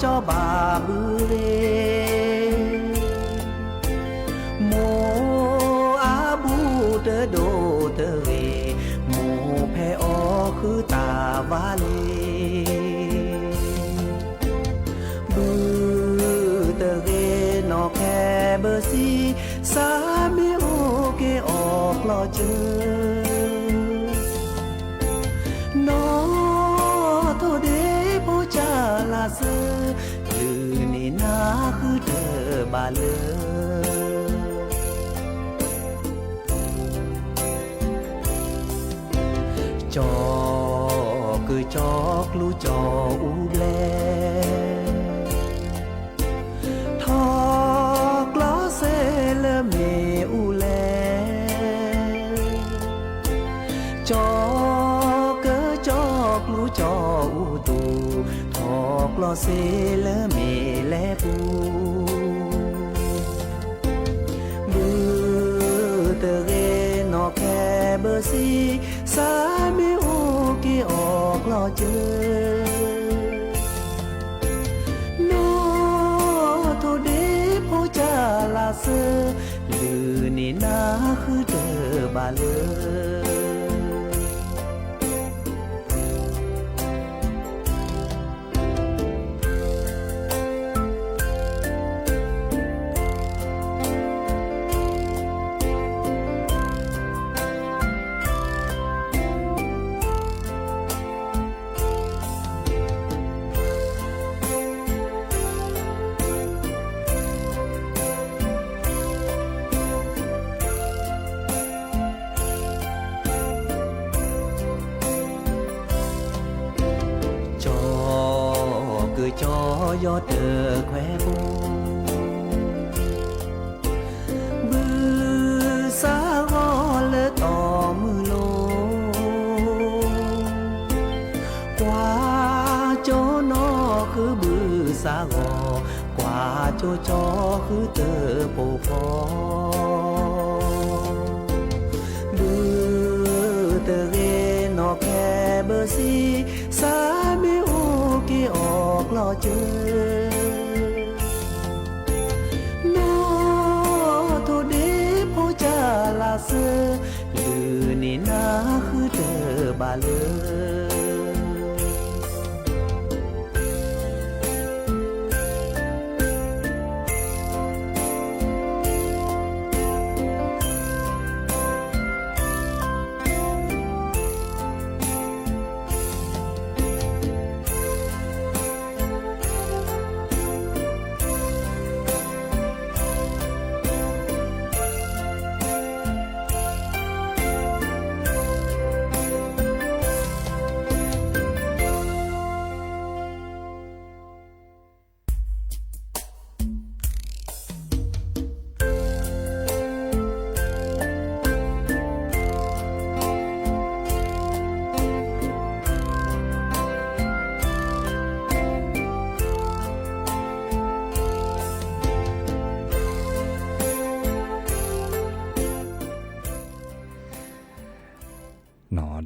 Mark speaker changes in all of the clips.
Speaker 1: จอบาบือเรโมอาบูเตโดเตเรโมแพออคือตาวาเลบือเตเรนอแคเบอร์ซีสามีโอเกออกลอเจอนอโทเดโพจาลาเซลือนี่นาคือเธอบาเลจอคือจอกลูจออูแบลทอกล้อเซเลเมอูแลจอเกอจอกลูจออูตูทอกล้อเซเลเมแลปูบือเตเรนอแคเบอร์ซีสามีโอเกออกลอเจอนอโทเดโพจาลาเซลือนี่นาคือเธอบาเลจอยอดเตอแควบูบือสาวอเลต่อมือโลกว่าโจนอคือบือสาวอกว่าโจจอคือเตอโปฟอบือเตเรนอแคเบอร์ซีสามีโอเกออกลอเจอนอโทเดโพจาลาเซลือนี่นาคือเธอบาเล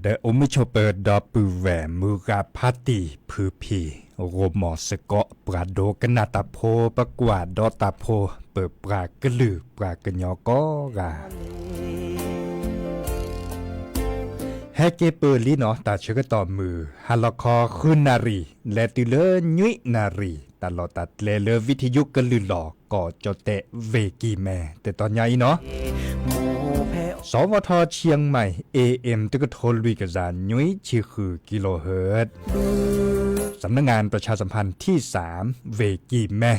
Speaker 1: เดอมิชเปิดดอปือแหวมือกาพาติพือพีโรมอสเกาะปราโดกนาตาโพประกวาดดอตาโพเปิดปรากะลือปรากะยอกอกาแฮเกเปอร์ลีเนาะตาเชกต่อมือฮาลคอคืนนารีและติเลยุยนารีตลอดตัดเลวิทยุกะลือหลอกก่อจเตะเวกีแม่แต่ตอนใหญ่เนาะสวทเชียงใหม่ AM ตึกโทรวีกระจานยุ้ยชื่อคือกิโลเฮิรตซ์สำนักงานประชาสัมพันธ์ที่3เวกีแม่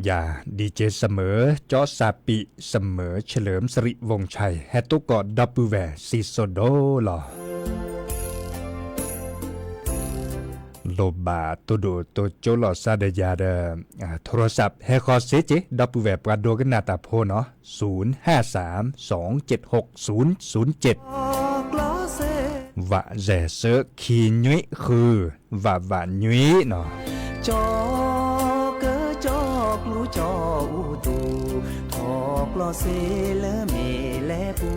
Speaker 1: อย่าดีเจเสมอจอซาปิเสมอเฉลิมสริวงศ์ชัยแฮตุกอดับเบิลแวซีโซโดหรอโลบาตัวดูตัวโจลอซาเดียเดโทรศัพท์แฮคอเซเจดับเบิลแวปราโดกันนาตาโพเนาะ0532760007วะแจเซอคีนุยคือวะวะนุยเนาะจอเกอจอกลูจออูตูทอกลอเซเลเมแลปู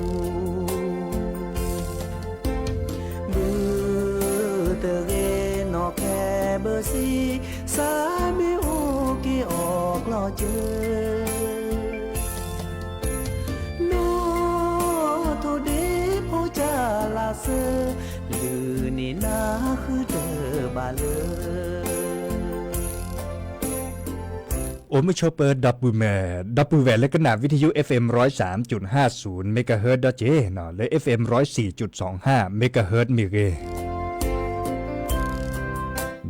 Speaker 1: โอไม่ชอบเปิดดับเบิลแมและขนาดวิทยุ FM 103.50 เมกะเฮิรตซ์เจเนาะและ FM 104.25 เมกะเฮิรตซ์มีเก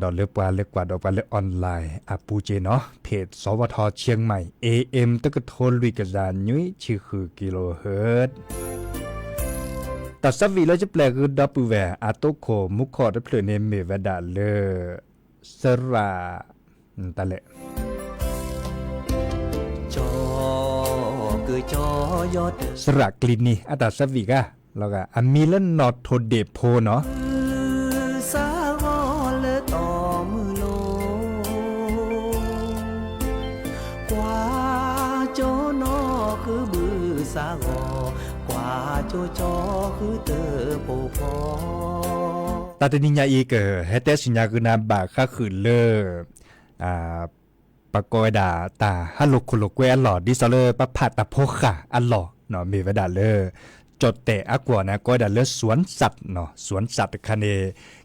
Speaker 1: ดอลเลือกว่าเลือกกว่าดอกว่าเลือกออนไลน์อาปูเจเนาะเพจสวทเชียงใหม่ AM ตะกะโทนลุยกระจานยุ้ยชื่อคือกิโลเฮิรตซ์ตัดสับวีแล้วจะแปลคือดับเบิลแวอาโตโคมุขอดเพลเนเมเวดาเลสระตะเละสระกลินีอัตาสวิกะแล้วก็อามิลนอโทเดโพเนาะ
Speaker 2: สาวเลตอมือโลกว่าโจนอคือบือสาวกว่าโจจอคือเตอโปพอ
Speaker 1: ตาตนิญาอีเกเฮเตสิญญาคือนาบาค่าคือเลปะกอยดาตาฮัลโลคุโลเกอลอดิซอเลปะผัดตะโพค่ะอัลลอเนาะมีเวดาเลจดแต่อักว่านะก็ดาเลสวนสัตว์เนาะสวนสัตว์คาเน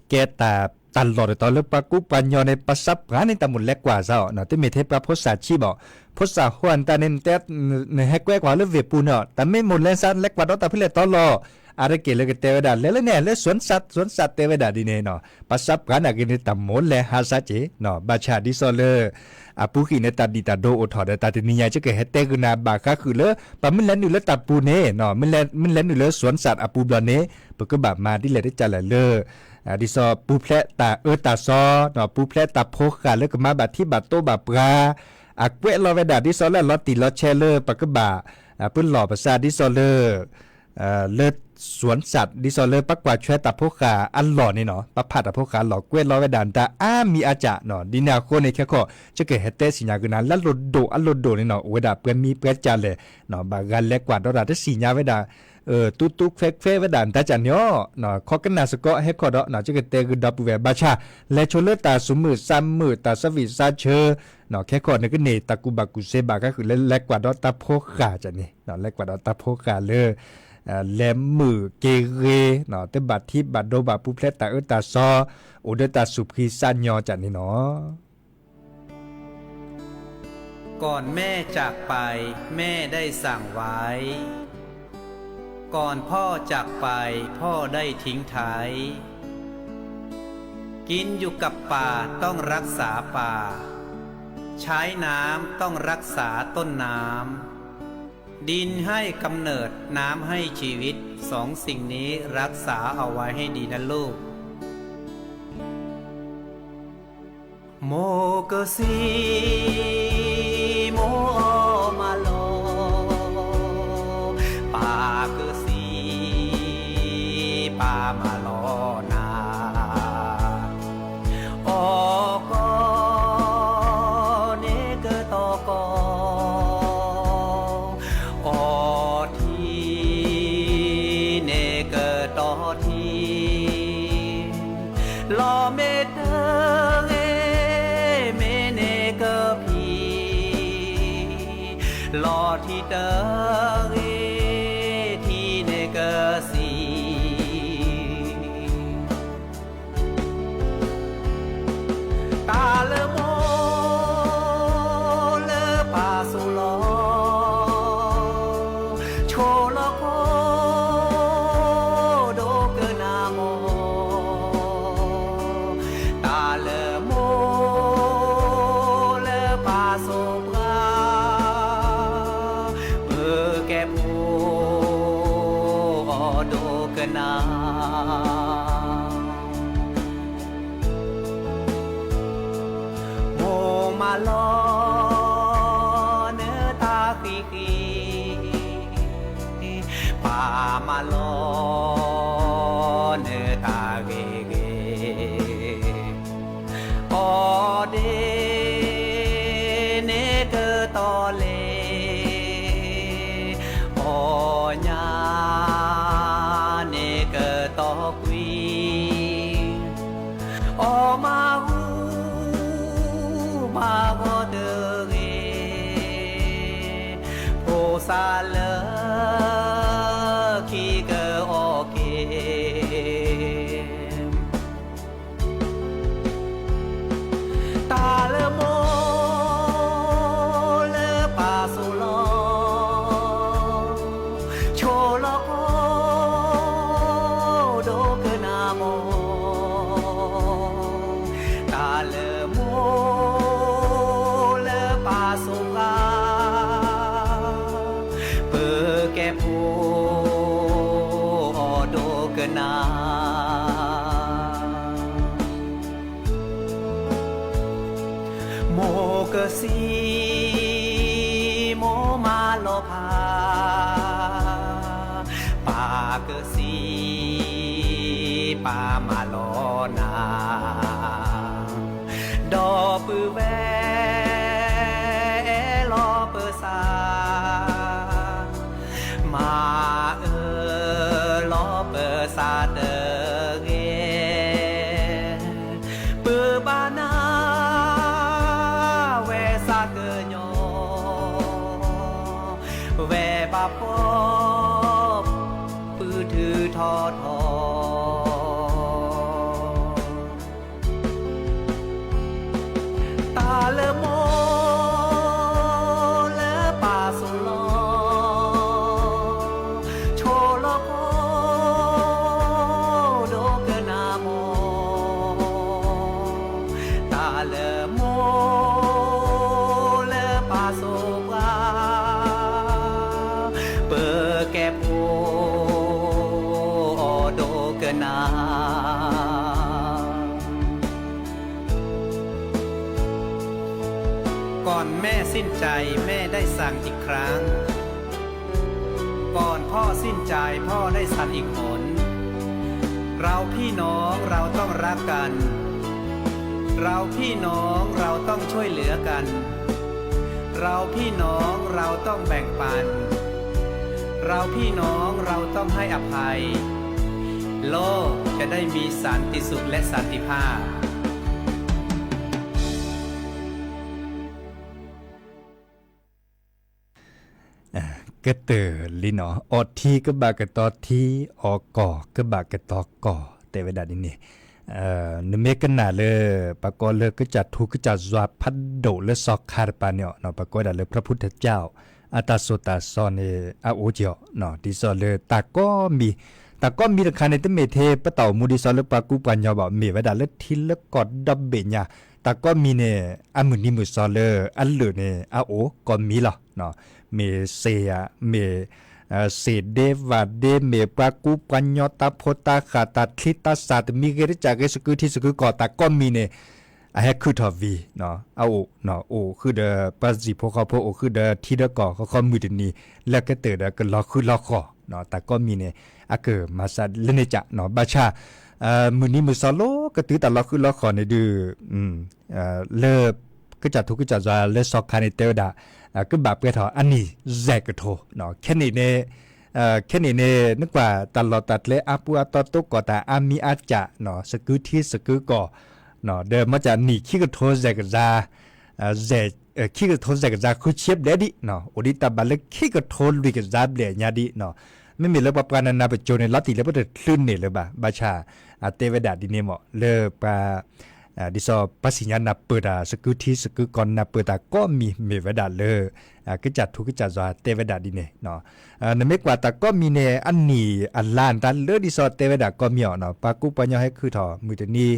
Speaker 1: แกตาตลอดตอนเลปะกุปัญญาในปัสสับกาในตะมุนเล็กกว่าเจ้าเนาะที่มีเทปพษาชีบอกพษาฮวนตาเนนเตในแฮกแกกว่าเลเวปูเนาะแต่ไม่หมดแลซันเล็กกว่าดอตาพิเลตอลออะไรเกลเตวดาเลเนี่ยเลสวนสัตว์เตวดาดีเนเนาะปัสสับกานากินตะมุนเลฮาซาเจเนาะบาชาดิซอเลอาปูขีเนตัดดีตาโดโอทอดตาตินิยาจะเกิดเฮเตกุนาบาคาคือเลปะมันแลนอยู่เลตัดปูเนเนาะมันแลนอยู่เลสวนสัตว์อาปูบลเนปะก็บามาดิเลได้จัลเลดิซอปูแพลตาตาซอเนาะปูแพลตาโพกาเลก็มาบาที่บาโตบาปราอักเวลอเวดาดิซอและลอติลอเชเลปะก็บาปื้นหล่อภาษาดิซอเลเลิศสวนสัตว์ดิซอเลปักกว่าช่วยตาโพกาอันหล่อนี่เนาะปะผัดตาโพกาหล่อเกวลอเวดานตามีอาจาเนาะดินาโคในแค่ข้อจะเกิดเฮเตสิญญากุนาลัดโลโดอันโลโดนี่เนาะเวดาเปื้อนมีเปื้อนจาเลยเนาะบากันเล็กกว่าดอดาที่สิญญาเวดาตุกเฟกเวดานตาจันย่อเนาะข้อกันนาสก็ให้ข้อดอเนาะจะเกิดเตคือดับเวบาชาและโชเลตาสุมือซ้ำมือตาสวิซาเชเนาะแค่ข้อนึงก็เนตากุบากุเซบาก็คือเล็กกว่าดอตาโพกาจันนี่เนาะเล็กกว่าดอตาโพกาเลยแหลมมือเกเรเนาะแต่บัดที่บัดโดบาปูเพลตาตาซอโอเดตาสุพีซันยอจันนี่เนาะ
Speaker 2: ก่อนแม่จากไปแม่ได้สั่งไว้ก่อนพ่อจากไปพ่อได้ทิ้งท้ายกินอยู่กับป่าต้องรักษาป่าใช้น้ำต้องรักษาต้นน้ำดินให้กำเนิดน้ำให้ชีวิตสองสิ่งนี้รักษาเอาไว้ให้ดีนะลูกโมกสีโมมาโลปากสีปามาโลนาโอกเนกตอกโอทีเนกตอทีลอเมเตลอที่เตอที่เนกสีตาเลโมเลปาสุโลโชโลโคโดเกนาโมตาเลโมเลปาสุนาโมมาลอเนตาคีคีปามาลอเนตาเกเกอเดเนเกตอเลอญาตอกุยอมาหูมาโกเต กันนาโมเกสีโมมาโลพาปาเกสีปามาโลนาดอปือแวลอเปอซามาลอเปอซาเดเกปือบานาเวซาเกโยเวบาปอบปือถือทอทอตาเลโมเลปาสุโลโชโลโคโดเกนาโมตาเลโมเลปาโซปาเปอแกโพโดเกนาก่อนแม่สิ้นใจแม่ได้สั่งอีกครั้งก่อนพ่อสิ้นใจพ่อได้สั่งอีกหนเราพี่น้องเราต้องรักกันเราพี่น้องเราต้องช่วยเหลือกันเราพี่น้องเราต้องแบ่งปันเราพี่น้องเราต้องให้อภัยโลกจะได้มีสันติสุขและสันติภาพ
Speaker 1: ก็เตอลิเนาะออดทีก็บากะตอทีออกก่อก็บากะตอก่อแต่เวลานี้นี่นเมกันนาเลยปะกอเลยก็จัดทุกก็จัดจวบพัดโดและซอกคาร์ปาเนาะเนาะปะกอดาเลยพระพุทธเจ้าอาตาโสตาซอนเออาโอเจาะเนาะดิซอเลยตาก็มีราคาในตเมเทปะเต่ามูดิซอเลยปากูปัญญาบ่เมเวดาเลยทิลกอดดับเบญญาตาก็มีเนี่ยอามุนิมุซอเลยอันเหลือเนี่ยอาโอก็มีล่ะเนาะเมเซียเมเสเดวาเดเมปากูปัญญาตาโพตาขาตาคลิตาศาสตร์มีเกริจากเกสกุที่สกุก่อตาก็มีเนี่ยไอ้คือทอวีเนาะเอาเนาะโอคือเดปัจจิพวกเขาพวกโอคือเดที่เดก่อเขามือดนี้แล้วก็เตอเดก็รอคือรอขอเนาะแต่ก็มีเนี่ยอะเกมาซาเลเนจะเนาะบาชามือนี้มือซอโลก็ตื้อแต่รอคือรอขอในดื้อเลิกก็จะทุกก็จะเลิกซอกคาในเตอดาก็แบบก็ถออันนี้แจกโทเนาะแค่นี้เนี่ยแค่นี้เนี่ยนึกว่าตลอดตัดเลยอาปูอาตอตุกก่อแต่อามีอาจะเนาะสกุที่สกุก่อเนาะเดิมมาจากนี่ขี้กระโทแจกจาแจกขี้กระโทแจกจาคือเชียบเดดิเนาะอดิตาบัลเลขี้กระโทลุยกจาเบลญาดิเนาะไม่มีเรื่องปานนาไปโจในลัทธิแล้วก็จะคลื่นเนี่ยเลยบ่าบาชาเตวดาดิเนมเลปาดิซอปัสิญญานาเปิดสกุที่สกุก่อนนาเปิดก็มีเมวดาเลยก็จัดทุกจัดจาเตวดาดิเนเนาะนั่นไม่กว่าแต่ก็มีเนอันนี้อันลานตันเลดิซอเตวดาก็มีเนาะปากุปัญญาให้คือถอมือตัวนี้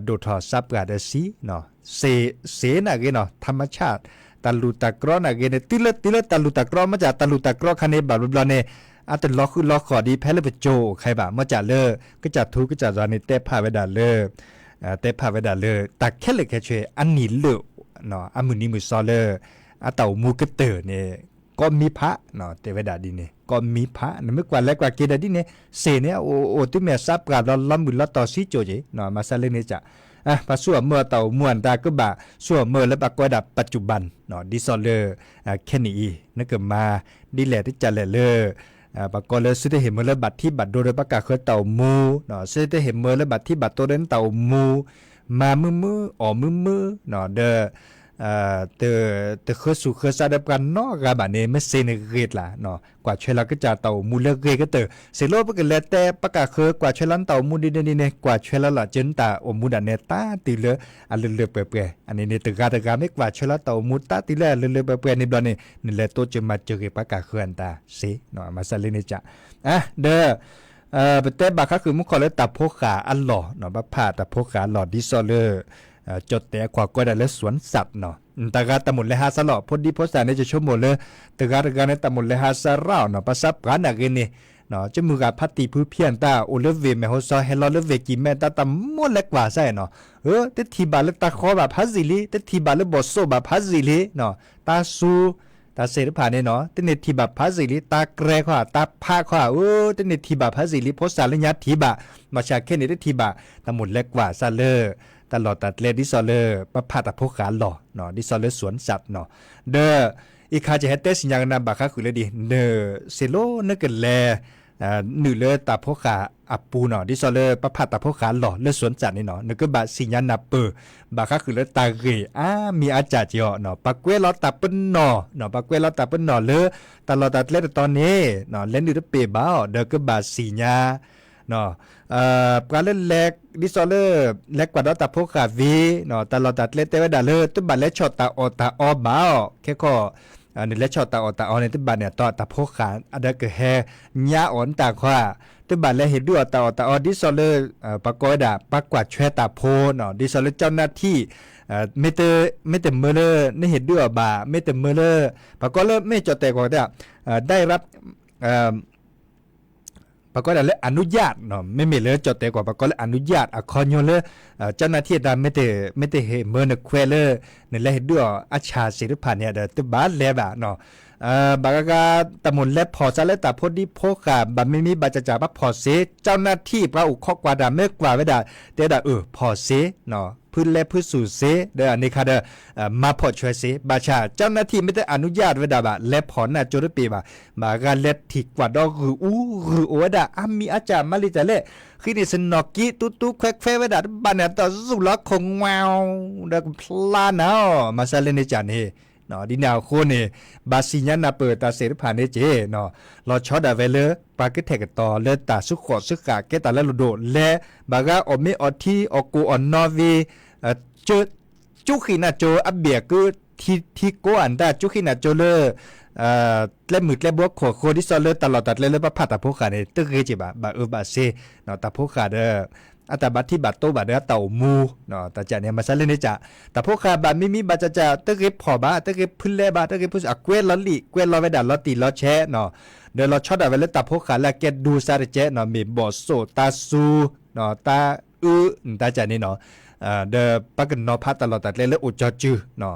Speaker 1: โดดถอซับกาดสีเนาะเสน่ะเกเนาะธรรมชาติตาลูตากรอน่ะเกเนติเลตาลูตากรอมาจากตาลูตากรอคันเนบาบลาเนอาตลอคือลอขอดีแพ้เลยไปโจใครบ่ามาจากเลก็จัดทุกก็จัดจาในเตพาเวดาเลเตพาเวดาเลยตักแค่เล็กแค่ช่วยอันนี้เลือเนาะอามุนีมุซอเลอาเต่ามูกเตอร์เนี่ยก็มีพระเนาะเตเวดาดีเนี่ยก็มีพระนั่นไม่กว่าแล้วกว่าเกดาดีเนี่ยเสเนี่ยโอตุ้มแม่ซับกาเราล้ำมือละต่อซีโจเจเนาะมาซาเลเนี่ยจะปะส่วนเมื่อเต่าม่วนตาก็บ่าส่วนเมื่อแล้วปะก็ดับปัจจุบันเนาะดิซอเลแค่นี้นั่นก็มาดีแลที่จะแลเลปะก็เลยซื้อได้เห็นเมื่อแล้วบัตรที่บัตรโดยประกาศเคยเต่ามูเนาะซื้อได้เห็นเมื่อแล้วบัตรที่บัตรตัวเดินเต่ามูมามืออ๋อมือเนาะเดเคยสู่เคยซาดับกันเนาะกาบานเนี่ยไม่เซนเกตล่ะเนาะกว่าเชลาก็จะเต่ามูเลเกก็เตอเสโลปก็แล้วแต่ประกาศเคยกว่าเชลันเต่ามูดีเนี่ยกว่าเชลาละเจนตาอมูดันเนี่ยตาตีเลอันเลเปื่อยอันนี้เนี่ยตะกาไม่กว่าเชลาเต่ามูตาตีเลเลเปื่อยในบอนนี่แหละตัวจะมาเจอกับประกาศเคยอันตาเสเนาะมาซาเลนี่จ้ะเด้อประเทศบาคคือมุขเลยตับโพขาอันหล่อเนาะบัพพาตับโพขาหล่อดิซอเลจดแต่ขวาก็ได้และสวนสัตว์เนาะตะกาตะมุนเลหาสลอพอดีโพสต์ในจะชั่วโมงเลยตะกาในตะมุนเลหาสราวเนาะภาษาปานกนี่ เนาะจะมือกับพัตติผู้เพียนตาโอเลเวแมโฮซอเฮลอเลเวกิแมตาตามดเล็กกว่าใช่เนาะแต่ทีบาลตาคอแบบพัซิลีแต่ทีบาลบอสโซแบบพัซิลีเนาะตาซูตาเสรผ่านเนี่ยเนาะแต่ในทีแบบพัซิลีตาเกรขวาตาพาขวาแต่ในทีแบบพัซิลีโพสาลญาทีบะมาชาแค่ในทีบะตาหมุดเล็กกว่าซาเลอร์ตลอดตัดเลดิซอเลอร์ประพาตาพกขาหล่อเนาะดิซอเลอร์สวนสัตว์เนาะเด้ออีคาจะเฮเตสิญญาณบาคาคือเลยดีเนเซโลเนกันแลหนึ่งเลยตาพกขาอับปูเนาะดิซอเลอร์ประพาตาพกขาหล่อเลอสวนสัตว์นี่เนาะนึกก็บาสิญญาณเปอบาคาคือเลยตาเกมีอาจารย์เจาะเนาะปากเวลอตาเปิ้นเนาะปากเวลอตาเปิ้นเนาะเลอตลอดตัดเลตอนนี้เนาะเล่นอยู่เปบ้าเด้อก็บาสิญญาเนาะปลาเล่นแลกดิซอเลอร์แลกกว่าดอตาพกขาวีเนาะตลอดตัดเล่นเตวดาเลอตุบัดเล่ช็อตตาออบ้าแค่ก็ในเล่ช็อตตาออในตุบัดเนี่ยต่อตาพกขาอันเดก็แฮญาอ่อนตาขวาตุบัดเล่เห็นด้วยตาออดิซอเลอร์ปากกอดาปากกว่าแชตาโพเนาะดิซอเลอร์เจ้าหน้าที่ไม่เตเมเลอร์ไม่เห็นด้วยบ่าไม่เตเมเลอร์ปากกอเลอร์ไม่จอดแต่กว่าได้รับปรากฏแล้วอนุญาตเนาะไม่มีเลยจดแต่กว่าปรากฏแล้วอนุญาตคอนโยเลยเจ้าหน้าที่ดาไม่ได้เฮเมอร์นเควเลอร์ในแลด้วยอาชาศิริพันธ์เนี่ยตึบาเลบะเนาะบางกาตะมุนและพอซะและตาพดีโพกาบัไม่มีบาจจาบัพอเสเจ้าหน้าที่พระอุคกว่าดาเมกว่าเวดาเตดาพอเสเนาะพื้นและพื้นสู่เสเดอในคาเดมาพอช่วยเสบาชาเจ้าหน้าที่ไม่ได้อนุญาตเวดาบะและพอน่ะโจรปีบะบากาเล็ดถิกว่าดอกรือโอดามีอาจารย์มาลิจะเล่คือนี่สนอกี้ตุ๊แควกเฟเวดาบันเนี่ยต่อสู้แล้วคงแววเด็กพลานามาซาเลนจานเฮเนาะดินาวโคนี่บาสิญญาณเปิดตาเสรผ่านเนเจเนาะรอช็อตอะเวเลปากเทกต่อเลตาสุขอสุขะเกตาและลุโดและบากาอเมอทีอกูอนนอวีจุขินาโจอับเบียคือที่โกอันดาจุขินาโจเลและมือและบวกขอโคดิซอเลตลอดตัดเลยแล้วพัดตาพกขาเนี่ยตึกเกจิบะบาบาเซเนาะตาพกขาเด้ออัตบัตที่บัตโตบัตเด้อเต่ามูเนาะแต่จะเนี่ยมาซะเลยนี่จ้ะแต่พวกข้าบัตไม่มีบัตจะตึกเก็บพอบาตึกเก็บพื้นเลบาตึกเก็บพื้นเกวลลิเกวลลอเวดาลอตีลอแชเนาะเดี๋ยวเราช็อตเอาไว้แล้วแต่พวกข้าแล้วเก็ตดูซาเรเจเนาะมีบอสโซตาซูเนาะตาตาจะนี่เนาะเดอปักนอพัตตลอดตัดเลยอุจจือเนาะ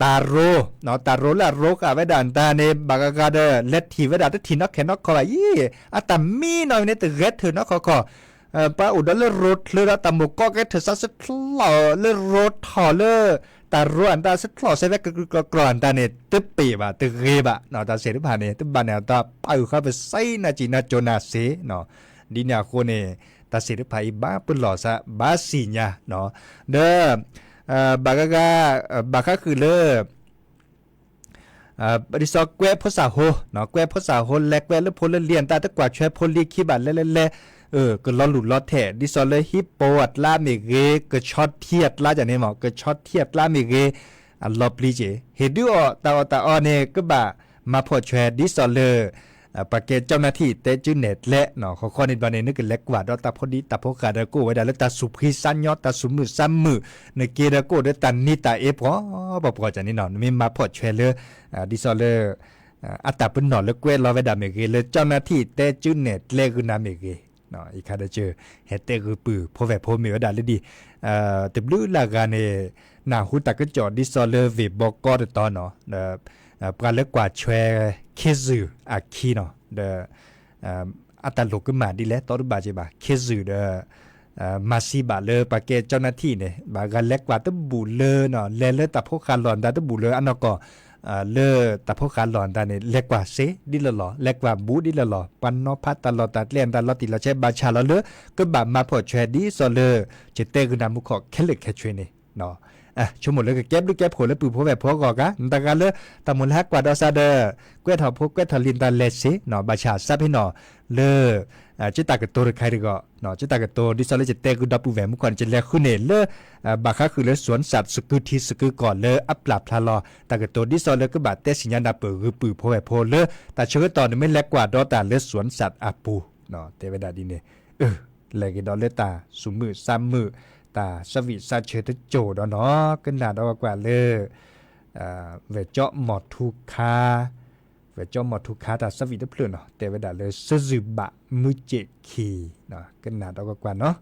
Speaker 1: ตาโรเนาะตาโรละโรกะเวดานตาเนบากากาเดเลตทีเวดาตทีนักแค่นักขอยี่อะตามีหน่อยเนี่ยตึกเรตเถอะนักขอป้าอุดเลรถเลระตามุกก็แกเธอซัสทลอเลรถถอเลตารวนตาสัทลอเซเวกกรอนตาเนี่ยตึปีบะตึเรบะเนาะตาเสริผ่านเนี่ยตึบานเนี่ยตาไปเข้าไปใส่นาจีนาโจนาเซเนาะดิเนี่ยคนเนี่ยตาเสริผ่านบ้าปุ่นหล่อซะบ้าสิญญาเนาะเด้อบากาคือเลบริษัทแกวภาษาโฮเนาะแกวภาษาโฮแลกแกวแล้วพลเรียนตาตะกว่าช่วยพลีขี้บัดเล่ก็ล้อหลุดล้อแถดิซอลเลยฮิปโปอัดลาเมเกก็ช็อตเทียดลาจากนี้หมอก็ช็อตเทียดลาเมเกอัลลอปลีเจเฮดูอตาอเนี่ยก็บ่ามาพอแชร์ดิซอลเลยปากเกจเจ้าหน้าที่เตจูเน็ตและเนาะข้อในบันนึกเล็กกว่าดอตาพอดีตาพกาดโกไว้ได้แล้วตาสุพริสัญญอตาสุมือซ้ำมือในเกดโกได้ตันนี่ตาพอบอกจากนี้เนาะมีมาพอแชร์เลยดิซอลเลยอัตราเป็นหนอนแล้วเกวรอไว้ดาเมเกเลยเจ้าหน้าที่เตจูเน็ตเลกุนาเมเกเนาะอีกคาเดเจอเฮเตคือปือพอแบบพอมีว่าได้เลยดีแต่บลูลากาเนนาหูตะก็จอดดิซอลเลเวบอกก็ได้ตอนเนาะปลาเล็กกว่าแชร์เคซึอาคีเนาะอัตราลกขึ้นมาดีแล้วตอนบาเจ็บเคซึมาซีบาเลปากเกจเจ้าหน้าที่เนี่ยบางกันเล็กกว่าตะบูเลเนาะเลแต่พวกการหลอนตะบูเลอันนั้นก็เลแต่พวกการหลอนตาเนี่ยเล็กกว่าเซดิละหรอเล็กกว่าบูดิละหรอปันนอพัตตลอดตัดเลียนตลอดติละใช้บาชาละเลก็บามาพอแชดีซอเลเจเตกุนามุขแค่เล็กแค่ช่วยนี่เนาะชั่วโมงเลยก็เก็บลูกแก็บผลแล้วปืนพวกแบบพวกก่อกะแต่การเลยตะมุนฮักกว่าดอซาเดอเกวทอพวกเกวทอลินตาเลสซิเนาะบาชาซับให้เนาะเลจิตากระโตรใครดีก็เนาะจิตากระโตดิซอลเจเตกุดับปูแหวนมุขอนจะเลี้ยขึ้นเนี่ยเลบาคาคือเลสวนสัตว์สกุทีสกุก่อนเลยอัปลับทาลอตากระโตดิซอลก็บาดเตสิญญาณเปิดคือปืนพวกแบบพวกเลยแต่เชื่อตอนนี้ไม่เล็กกว่าดอตาเลสวนสัตว์อาปูเนาะเทวดาดีเนี่ยเลยก็ดอเลตาสุมือซ้ำมือตาสวิซาเชตโจดเนาะกันดาดอกว่าเลยเวเจาะหมอดทุกคา về cho một thu khá ta sắp vì đắp lửa nó để về đã lời sơ dự bạ mưu chế kỳ nó cái nào đó có quan nó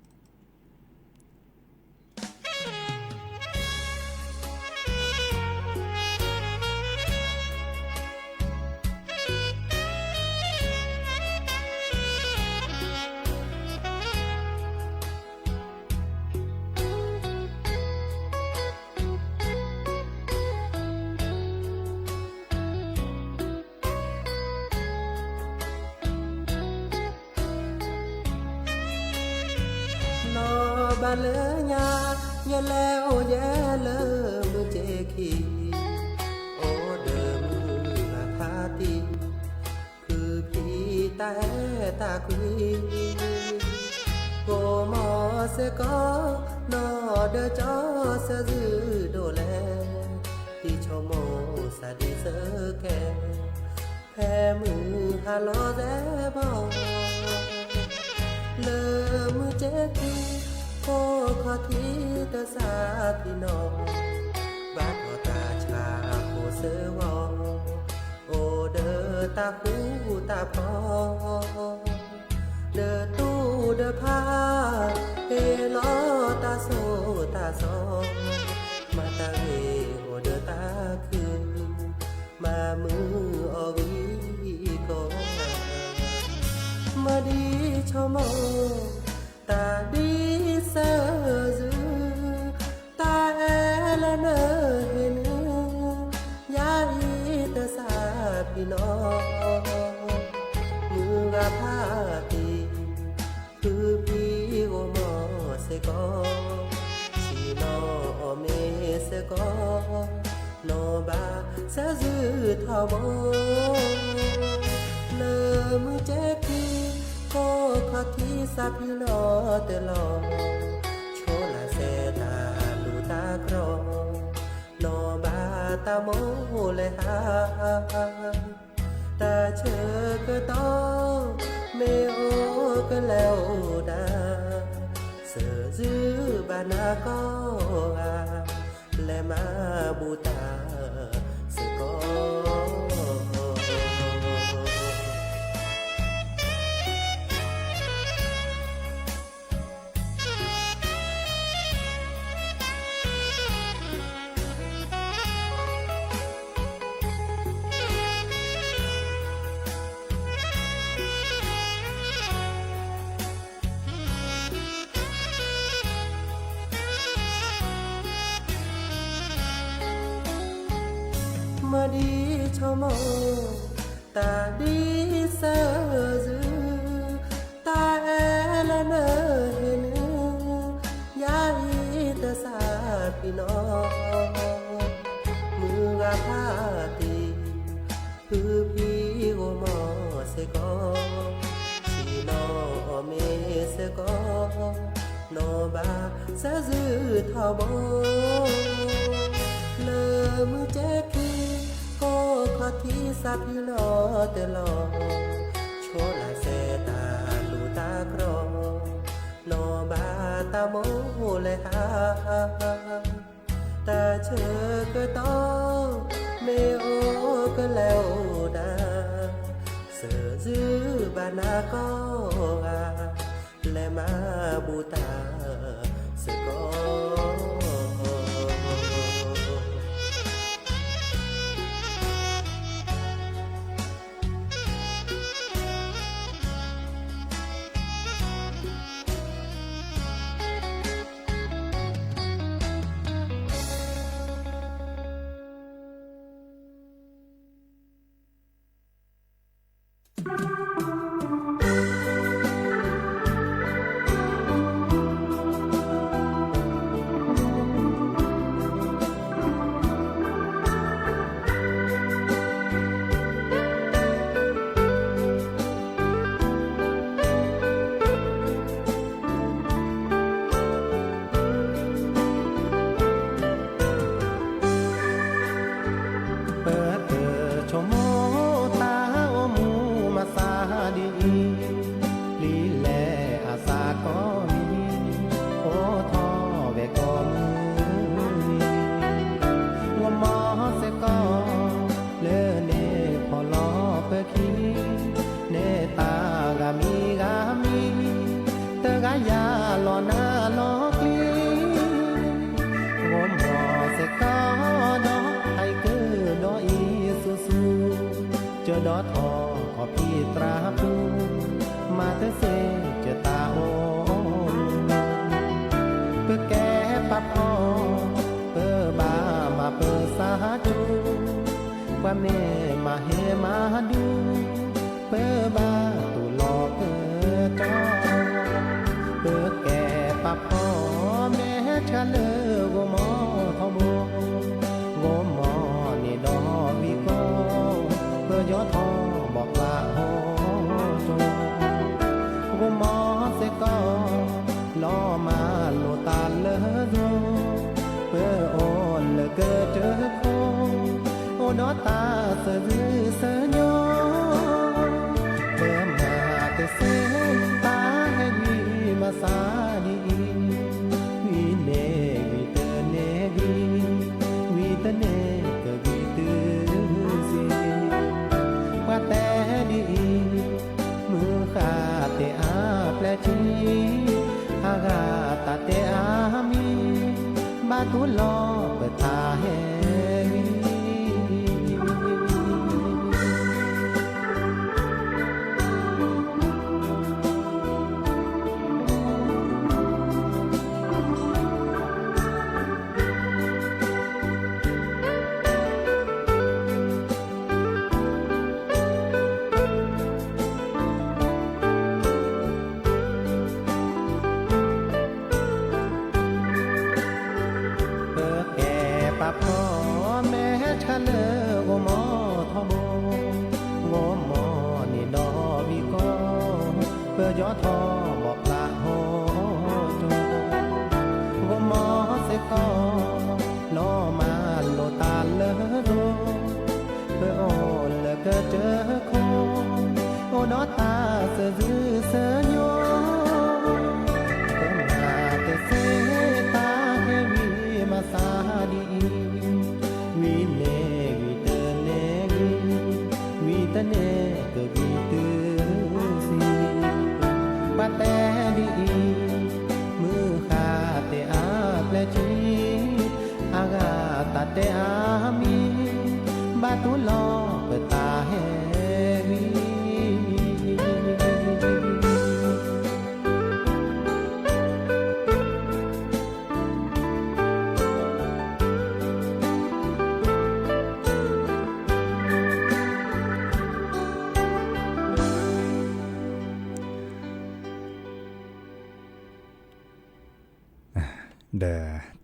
Speaker 3: ba lỡ nhà leo nhé lỡ mưa chê khi ô đờ mưa là tha ti cứ khi ta quý cô mò sẽ có nó đỡ cho sẽ giữ đồ lẹ đi cho mồ xa đi sơ kè phe mưa hà lo rẽ bỏ lỡ mưa chết đi cô khó thi ta xa thì nó bác họ ta cha cô sơ vò ô đỡ ta khu ta phò đỡ tu đỡ pha ê lo ta so mà ta về ô đỡ ta cứ mà mưa ở vì có mà đi cho mơ ta đi sơ dư ta là nơ hình ya y ta sa pi no mưa ga pha ti cứ pi o mo se có chỉ nó me se có nó ba sẽ dư thao bố lơ mưa chết đi cô khó thi sa pi lo te lo chỗ là xe ta lù ta cro nó ba ta mô lệ ha ta chờ cơ to mê ô cơ leo đà sợ dư bà na có lệ mà bù ta sợ có mà đi cho mơ ta đi sơ dư ta là nơ hình ya y ta sa pi no mưa ga pha ti cứ pi o mo se có chỉ nó me se có nó ba sẽ giữ thao bố lơ mưa chết khi cô khó thi sa pi lo te lo chỗ là xe ta lù ta cro nó ba ta mô lệ ha ta chờ cơ to mê ô cơ leo đà sợ dư bà na có lệ mà bù ta sợ có ายาหล่อหน้าหล่อกลีงมหอเสกอดอให้เกิดดออีสูเจอดอทอขอพี่ตราปูมาเตเสเจอตาโอเพื่อแก้ปับพอเพื่อบามาเพื่อสาจูว่าแม่มาเฮมาดูเพื่อบาตุหลอกเกิดจอเพื่อแก่ปับพอแม่ชะเลอกมอทอมงมมอนี่ดอวิโกเพื่อยอทอบอกลาโหจงมอเสกอล้อมาโลตาเลอโดเพื่อโอนเลอเกิดเจอโคโอดอตาเสือเสือยอเพื่อมาเตเสตาให้วีมาสาดีวีเนวีเตเนวีเตเนก็วีตือสิว่าแต่ดีมือขาเตอาแปลชีอากาตาเตอามีบาตุลอเปิดตาเฮวีปะพ่อแม่ชะเลอกมอทอมงมมอนี่ดอวิโกเพื่อยอทอบอกลาโหจงมอเสกอล้อมาโลตาเลอโดเพื่อโอนเลอเกิดเจอโคโอดอตาเสือเสือยอเพิ่มหาเตเสตาเฮวีมาสาดีวีเนวีเตเนวีเตเนก็วีตือสิบาแต่ดีมือขาเตอาแปลจีอากาตาเตอามีบาตุลอเปิดตาเฮวี
Speaker 1: เดอ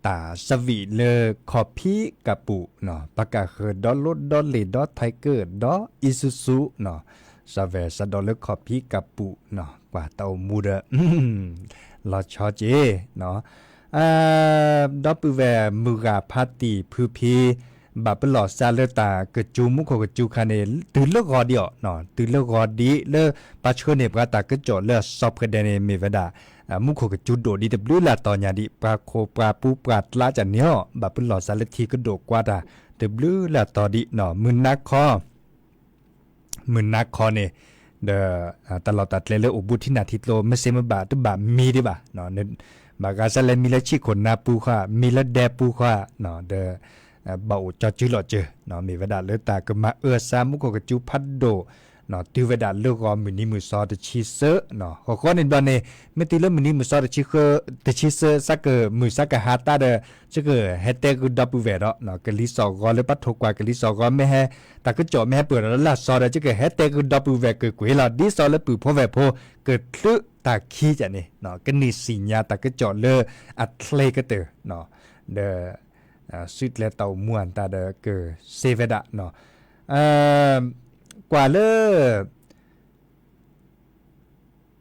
Speaker 1: ตาสวีเลอขอบพี่กะปุเนาะปากกาคือดอลลดดอลเลดอไทเกอร์ดออิซูซุเนาะซาเวสดอลเลขอบพี่กะปุเนาะกว่าเตามูเดลอชอเจเนาะดอปเวมือกาพาติพืพีบาปลอซาเลตากะจูมุขกะจูคาเนตือเลกอเดียวเนาะตือเลกอดีเลปาชเนปกาตากะจอเลซอบกะเดเนเมวดามุขกะจุดโดดีตบลูลาตอนยาดิปราโคปราปูปราตลาจันเนียบาปลอซาเลทีกะโดกว่าดาตบลูลาตอดิเนาะมึนนักคอเนเดตลอดตัดเลอุบุทินาทิโลไม่เซมบาตบามีดิบาเนาะเนบากาซาเลมีละชิคนนาปูค่ะมีละแดปูค่ะเนาะเดเบาจอจิหลอเจเนาะมีเวดาเลตากะมาซามุขกะจูพัดโดเนาะติเวดาเลกอมินิมุซอตชิเซเนาะขอขอนิบานเนเมติเลมินิมุซอตชิเคตชิเซซักมุซักฮาตาเดจะเกเฮเตกุดับเวดเนาะกะลิซอกอเลปัทกว่ากะลิซอกอแม่แฮตากะจอแม่เปิดละละซอดจะเกเฮเตกุดับเวกกวยละดิซอเลปุพอเวโพเกิดคลึตาขี้จะนี่เนาะกะนิสิญญาตากะจอเลอัตเลกะเตเนาะเดสุดและเต่าม่วนตาเดเกเซเวดะเนาะกว่าเล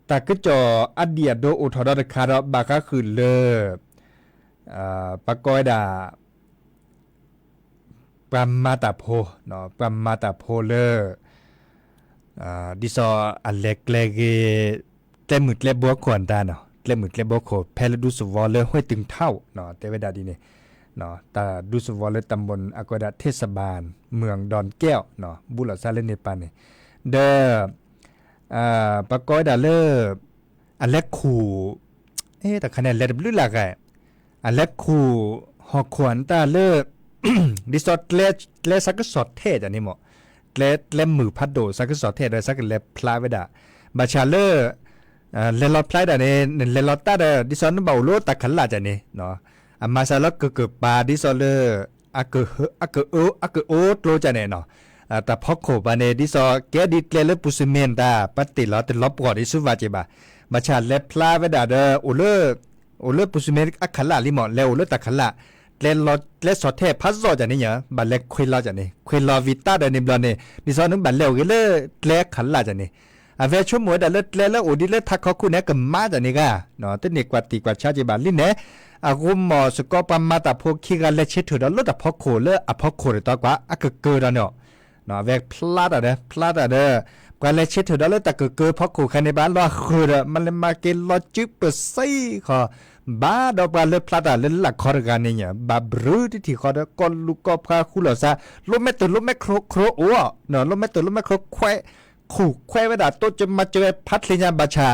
Speaker 1: ตากจออเดียโดอุทอดะคาระบากะคือเลปะกอยดาปรัมมาตาโพเนาะปรัมมาตาโพเลดิซออันเล็กเลเกเตมึดเลบัวขวนตาเนาะเตมึดเลบัวโคเพลดูสวอลเลห้วยตึงเท่าเนาะเตเวดาดีนี่เนาะตาดูสวอลเลตำบลอากอดาเทศบาลเมืองดอนแก้วเนาะบุรษาเลเนปานนี่เดปะกอยดาเลอันแรกขู่ แต่คะแนนแลดบลือหลักอันแลคูหอกขวัญตาเลิก ดิสอดเลสักสอดเทอันนี้หมอเลมือพัดโดสักสอดเทโดยสักเลพลาเวดาบาชาเลเลลอพลาดาเนี่ยเลลอตาเดดิสอนเบาโลตะขันลาจันนี่เนาะอามาซาลกเกือบปาดิสอเลอะเกโอโลจันเนี่ยเนาะแต่พอโคบาเนดิสอแกดิเลเลปุสเมนตาปฏิลอติลอบกอดิสุวาจิบาบาชาเลพลาเวดาเดโอเลปุสเมนอะขันลาลิมอเลโอเลตะขันลาเลสอดเทพัสโซจันนี่เนี่ยบัลเลควิลาจันนี่ควิลาวิตาเดนิบลานี่ดิสอนึงบัลเลวกิเลเลขันลาจันนี่อาเวชั่วโมงเดเลโอดิเลทักเขาคุณเนี่ยก็มาจันนี่ก็เนาะแต่เนี่ยกว่าตีกว่าชาจิบาลิเนี่ยอากุมมอสกอปามาตาพวกขี้กันเลชิดถือดอลแต่พอโคเลอะพอโคเลยตัวกว่าอะเกิดเนาะเวกพลาดเด้กว่าเลชิดถือดอลแต่เกิดพอโคคันในบ้านรอคือมันเลยมาเกลลอจิปไซขอบาดอกบาเลพลาดเลหลักคอร์กันเนี่ยบาบรูที่คอร์กอลูกอพาคุลซาลมเมตุลมเมโครโอ้เนาะลมเมตุลมเมโครคู่แควเวดาโตจะมาเจอพัดเลยญาบาชา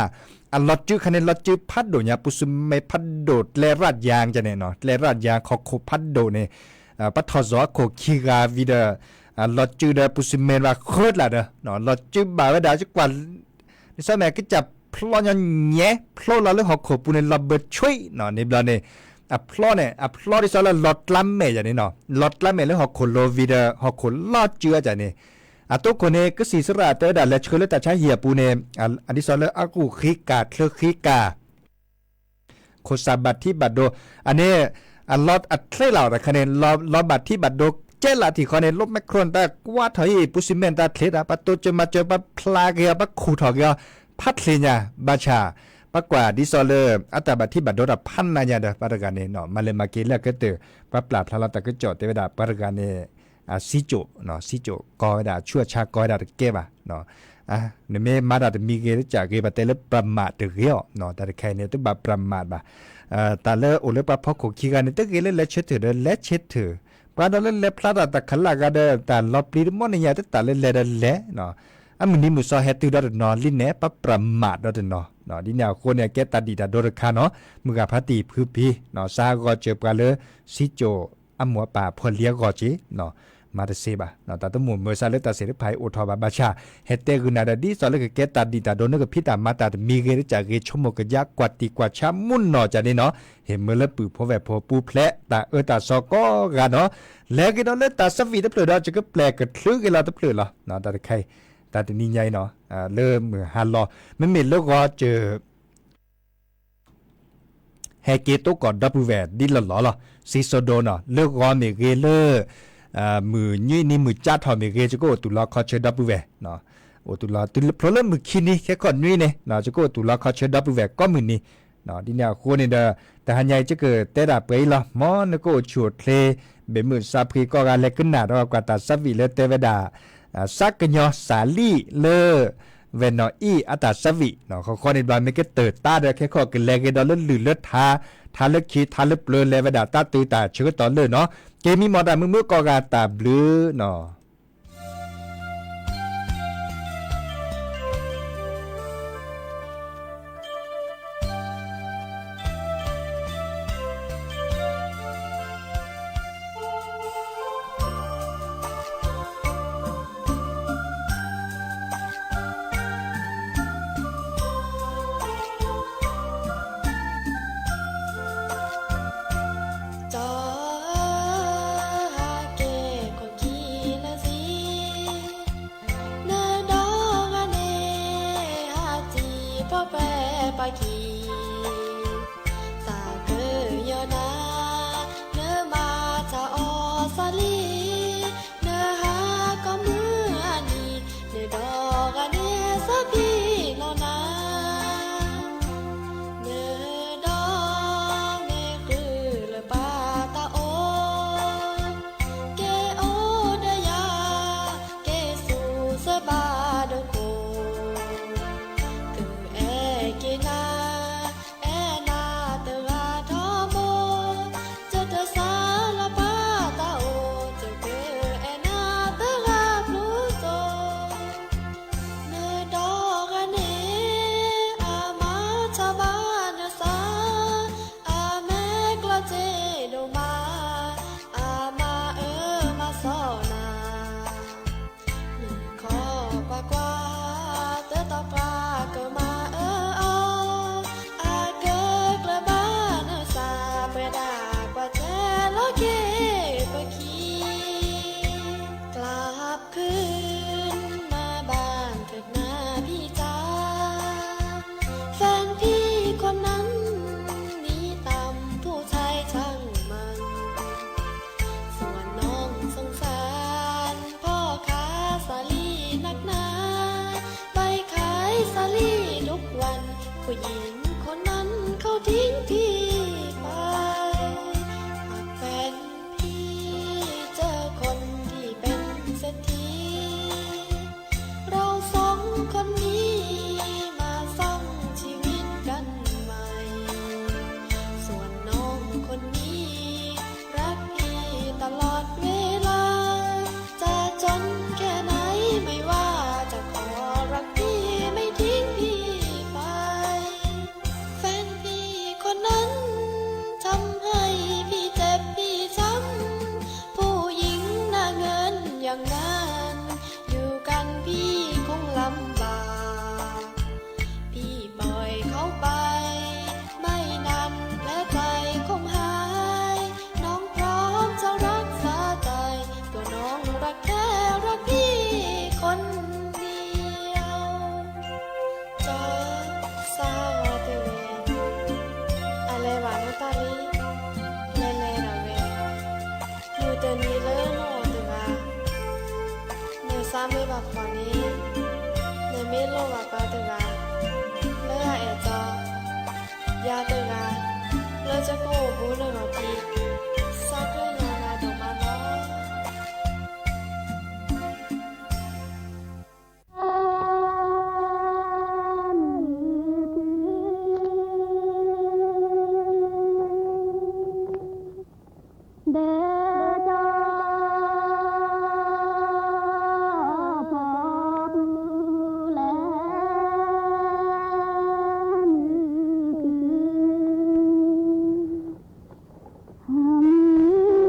Speaker 1: อันลอจื้อคะแนนลอจื้อพัดโดญาปุสุเมพัดโดเลรัดยางจะเนี่ยเนาะเลรัดยางขอโคพัดโดเนี่ยปัทซอโคคีกาวิเดลอจื้อเดปุสุเมว่าโคตรละเด้อเนาะลอจื้อบาเวดาจะกว่าในสมัยก็จับพลอนเงี้ยพลอละเลยขอโคปุเนลเบิดช่วยเนาะในบลาเนี่ยพลอเนี่ยพลอที่สอนลอดลัมเมจะเนี่ยเนาะลอดลัมเมเลยขอโคโลวิเดขอโคลอจื้อจะเนี่ยตัวคนนี้ก็สีสระเตอร์ดัดและเชื่อเลยแต่ใช้เหี่ยปูเนี่ยอันที่สอนเลยอากูขีกาเคลือขีกาโคซาบัตที่บัดโดอันนี้ลอดอัดเคลื่อนเหล่าแต่คะแนนลอบัตที่บัดโดเจลาที่คะแนนลบแมคโครนแต่ว่าถอยปุซิเมนตาเคล็ดปัตโตจะมาเจอปัพลาเกียปัคูถอเกียพัดเลยเนี่ยบาชาปักกว่าดิซอเลอร์อัตบัตที่บัดโดดับพันนายาเดปารการเนี่ยเนาะมาเลยมาเกลี่ยก็เตอปับปราบพลาตะก็จอดเทวดาปารการเนี่ยซิโจเนาะซิโจกอดาชั่วชากอดาเก็บเนาะเนี่ยไม่มาดามีเกลจากเก็บแต่ละประมาทเดียวเนาะแต่ใครเนี่ยต้องแบบประมาทบ่แต่ละโอเลปะพอขคีกันเนี่ยต้องเกลเลเช็ดถือเลเช็ดถือปราดเลพลาดแต่ขันลากาเดแต่ลบลีมอนเนี่ยแต่เลเนาะมันนี่มุสาเฮตุดอดนอลินเนี่ยปะประมาทดอดเนาะดิเนี่ยคนเนี่ยแกตัดดีดาโดรคาเนาะมึงกับพัตีพื้นพีเนาะซาก็เจอกันเลยซิโจมัวป่าพอเลี้ยก็จีเนาะมาเตเซบะเนาะแต่ต้องหมุนเมื่อซาเลตาเสด็จไผ่อุทบาบาชาเฮเตกุนาดาดีสอนเลยก็แกตัดดีตาโดนก็พิตามาตามีเกลจากเกชมกยักกว่าตีกว่าชามุ่นเนาะจะนี่เนาะเห็นเมื่อละปือพอแบบพอปูแผลตาตาซอก็กันเนาะแล้วก็เนาะเลตาสวีตะเปลือจะก็แปลกระทึกเราตะเปลือเนาะแต่ใครแต่นี่ใหญ่เนาะเริ่มมือฮัลโลมันมีแล้วก็เจอเฮเกโตก่อนดับแวดดิลหล่อซีโซโดเนาะเลิกก็มีเกเลมือนี่มือจัดทอมีเกจะก็ตุลาคอเชดับเวเนาะโอตุลาเพราะเรื่องมือคินี่แค่ก่อนเนี่ยเนาะจะก็ตุลาคอเชดับเวก็มือนี่เนาะที่เนี่ยคนเนี่ยแต่หันใหญ่จะเกิดแต่ดับไปละมอนก็ชวดเพลเบมือซาพรีก็การเล็กขึ้นหนาเรากว่าตัดซับวีเลเตเวดาซักกันยอสาลีเลเวนออีอัตาสวีเนาะเขาคนในบ้านไม่ก็เติร์ดตาเด้อแค่ข้อกันแลกดอลล์หรือเลือดทาเลือดขี้ทาเลือดเปลือยเลเวดาตาตือตาเชื่อตอนเลยเนาะเกมีมอดามือก็กาตาบลือเนาะ
Speaker 4: จอหาเกก็ขี้และ ทิ้งพี่ไปหากแฟนพี่เจอคนที่เป็นเศรษฐีเราสองคนนี้มาสร้างชีวิตกันใหม่ ส่วนน้องคนนี้รักพี่ตลอดเวลา จะจนแค่ไหนไม่ว่าจะขอรักพี่ไม่ทิ้งพี่ไป แฟนพี่คนนั้นทำให้พี่เจ็บพี่ช้ำผู้หญิงหน้าเงินอย่างนั้นอยู่กันพี่คงลำบาก พี่ปล่อยเขาไป ไม่นานแผลใจคงหาย น้องพร้อมจะรักษาใจตัวน้องรักแค่รักพี่คนเดียวจอสาวเตเวอะไรวะนุตาลีเลเลระเวมูเตนีเลโนเตวาเนซาเมบาฟอนีเนเมโลบาปาเตวาเลอะเอจอยาเตวาเลจะโกบูเลโนทีซาเกยานาโดมาโน
Speaker 5: เดจาพบแลนคือ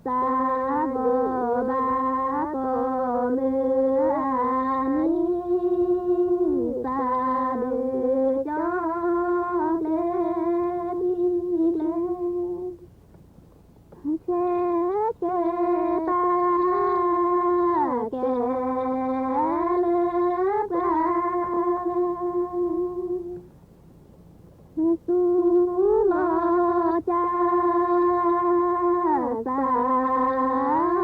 Speaker 5: สาโบบาโกเมือนี้สาดือจอเลดีเลเชเกตาเกเลบาสุโลจาสา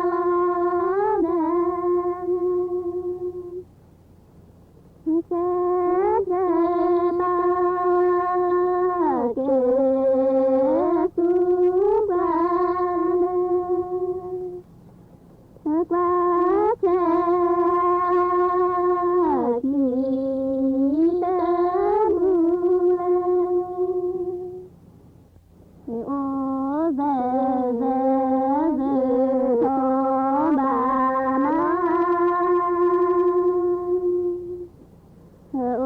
Speaker 5: โลเดเกเจตาเกสุบาเนเธอกว่าเจกีเตมูเลโอเซเซเซโทบานาโอ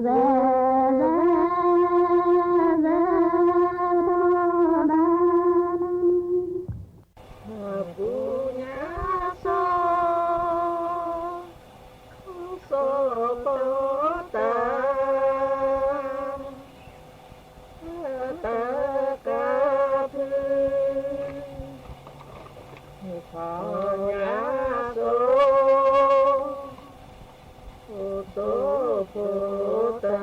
Speaker 5: เซเซเซโทบานา
Speaker 3: punya so so kota ta ca thư punya so so kota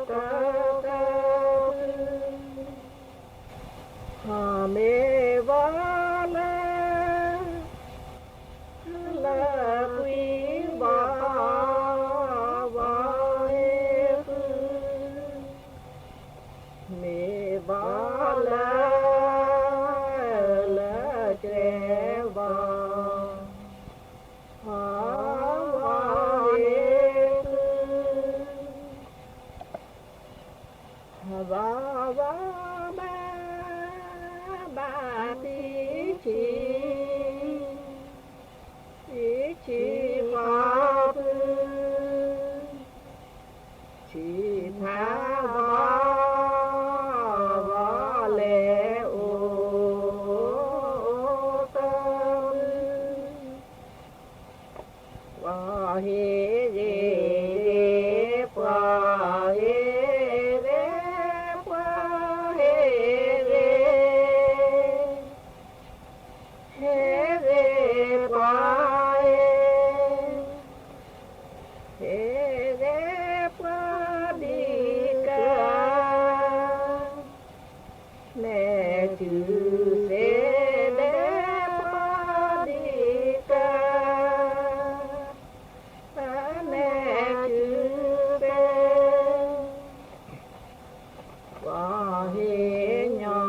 Speaker 3: ta ca thư hame vale la quý ba va me vale la treva ha va va va ba ba ti chi chi pha pư chi tha va le ô tâm va he re pa he re pa he re he re pa he re pa đi ca mẹ chữ se re pa đi ca mẹ chữ se qua he nhỏ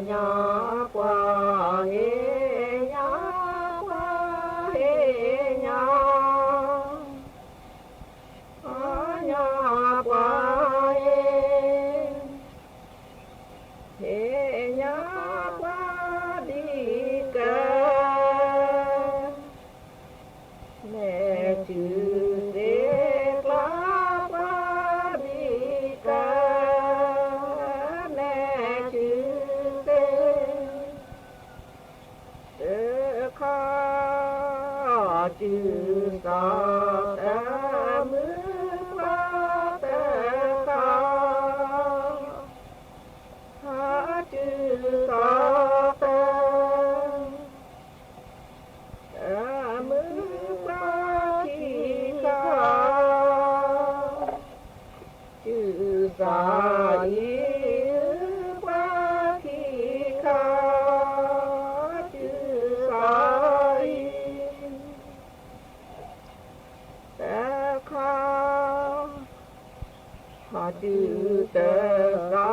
Speaker 3: nhỏ qua he nhỏ qua he nhỏ nhỏ qua he nhỏ qua đi ca mẹ chữ se la qua đi ca mẹ chữ se kha chữ sa ta mư pa ta kha ha chữ sa ta mư pa ki kha chữ sa y pa ki kha chữ sa y ta kha ha chữ ta sa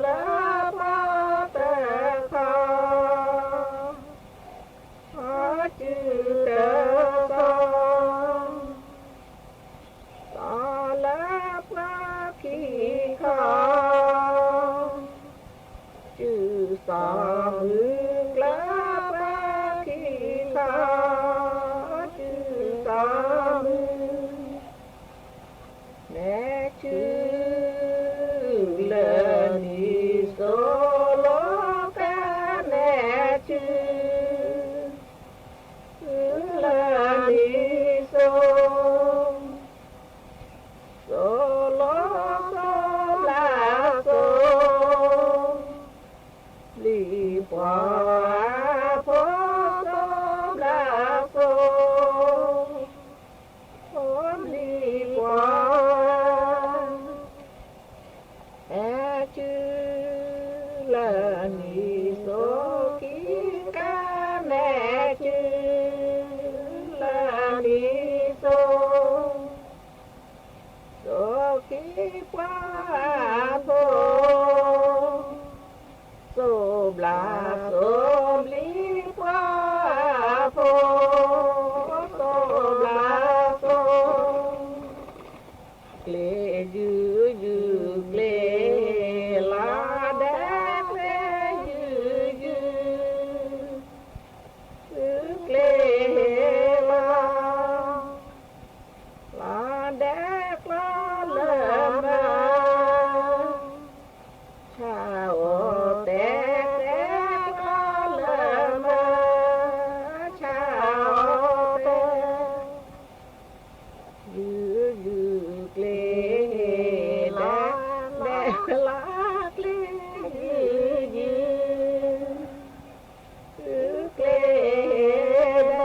Speaker 3: la pa ta kha ha chữ ta sa sa la pa ki kha chữ sa hương la pa ki kha chữ sa hương mẹ chữ lên đi solo ca mẹ ว่าโพโซลาโซผมดีกว่าแอชื่อลานิโซกิกาแม่ชื่อลานิโซโซกิกว่าโพโซบลาโซบลีกว่าโพโซบลาโซเกลยืยืเกลลาแดกเลยืยืเกลลาลาแดกลาเลมาชาวแตกแตกลาเลมาชาวแตกยืยืเกลลาแดกลาเกลยืยืเกลแด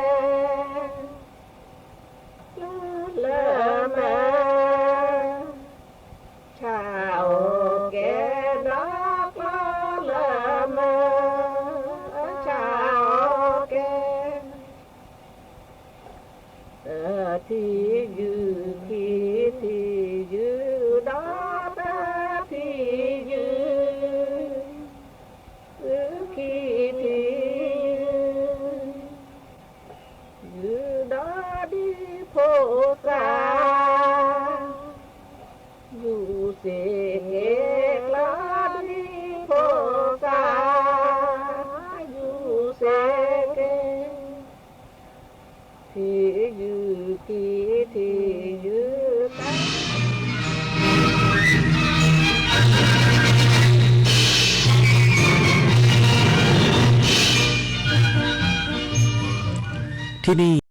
Speaker 3: กลามาชาวแก่ดอกลามาชาวแก่ที่ยืที่ยืดอกที่ยืที่ยืดอดีโพสาอยู่เสกลาดีโพสาอยู่เสกที่ยืที่ยืตา
Speaker 6: ที่นี่